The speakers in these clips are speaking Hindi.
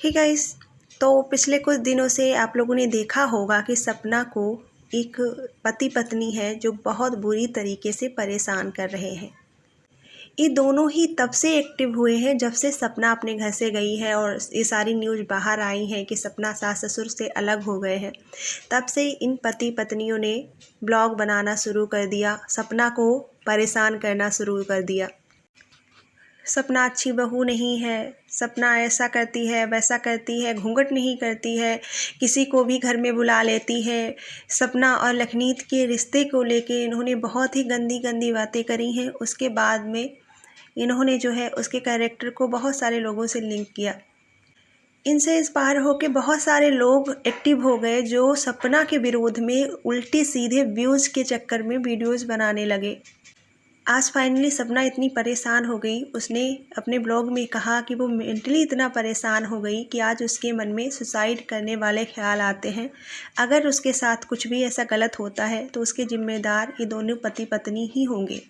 हे गाइस, तो पिछले कुछ दिनों से आप लोगों ने देखा होगा कि सपना को एक पति पत्नी है जो बहुत बुरी तरीके से परेशान कर रहे हैं। ये दोनों ही तब से एक्टिव हुए हैं जब से सपना अपने घर से गई है और ये सारी न्यूज़ बाहर आई हैं कि सपना सास ससुर से अलग हो गए हैं। तब से इन पति पत्नियों ने ब्लॉग बनाना शुरू कर दिया, सपना को परेशान करना शुरू कर दिया। सपना अच्छी बहू नहीं है, सपना ऐसा करती है वैसा करती है, घूंघट नहीं करती है, किसी को भी घर में बुला लेती है। सपना और लखनीत के रिश्ते को लेके इन्होंने बहुत ही गंदी गंदी बातें करी हैं। उसके बाद में इन्होंने जो है उसके कैरेक्टर को बहुत सारे लोगों से लिंक किया। इनसे इंस्पायर होकर बहुत सारे लोग एक्टिव हो गए जो सपना के विरोध में उल्टे सीधे व्यूज़ के चक्कर में वीडियोज़ बनाने लगे। आज फाइनली सपना इतनी परेशान हो गई, उसने अपने ब्लॉग में कहा कि वो मेंटली इतना परेशान हो गई कि आज उसके मन में सुसाइड करने वाले ख्याल आते हैं। अगर उसके साथ कुछ भी ऐसा गलत होता है तो उसके जिम्मेदार ये दोनों पति पत्नी ही होंगे।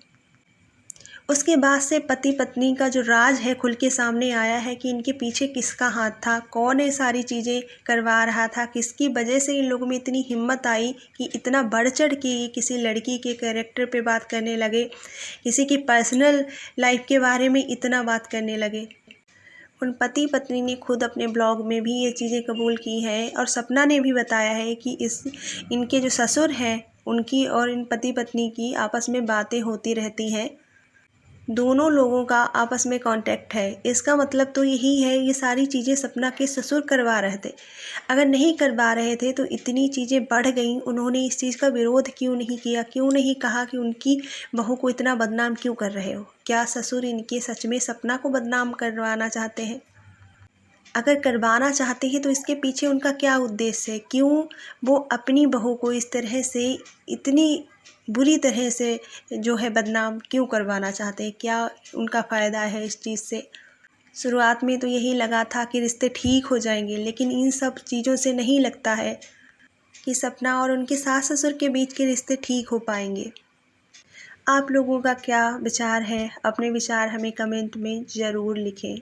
उसके बाद से पति पत्नी का जो राज है खुल के सामने आया है कि इनके पीछे किसका हाथ था, कौन ये सारी चीज़ें करवा रहा था, किसकी वजह से इन लोगों में इतनी हिम्मत आई कि इतना बढ़ चढ़ के किसी लड़की के कैरेक्टर पे बात करने लगे, किसी की पर्सनल लाइफ के बारे में इतना बात करने लगे। उन पति पत्नी ने खुद अपने ब्लॉग में भी ये चीज़ें कबूल की हैं और सपना ने भी बताया है कि इनके जो ससुर हैं उनकी और इन पति पत्नी की आपस में बातें होती रहती हैं। दोनों लोगों का आपस में कांटेक्ट है। इसका मतलब तो यही है ये सारी चीज़ें सपना के ससुर करवा रहे थे। अगर नहीं करवा रहे थे तो इतनी चीज़ें बढ़ गईं, उन्होंने इस चीज़ का विरोध क्यों नहीं किया, क्यों नहीं कहा कि उनकी बहू को इतना बदनाम क्यों कर रहे हो। क्या ससुर इनके सच में सपना को बदनाम करवाना चाहते हैं? अगर करवाना चाहते हैं तो इसके पीछे उनका क्या उद्देश्य है? क्यों वो अपनी बहू को इस तरह से इतनी बुरी तरह से जो है बदनाम क्यों करवाना चाहते हैं? क्या उनका फ़ायदा है इस चीज़ से? शुरुआत में तो यही लगा था कि रिश्ते ठीक हो जाएंगे, लेकिन इन सब चीज़ों से नहीं लगता है कि सपना और उनके सास ससुर के बीच के रिश्ते ठीक हो पाएंगे। आप लोगों का क्या विचार है? अपने विचार हमें कमेंट में ज़रूर लिखें।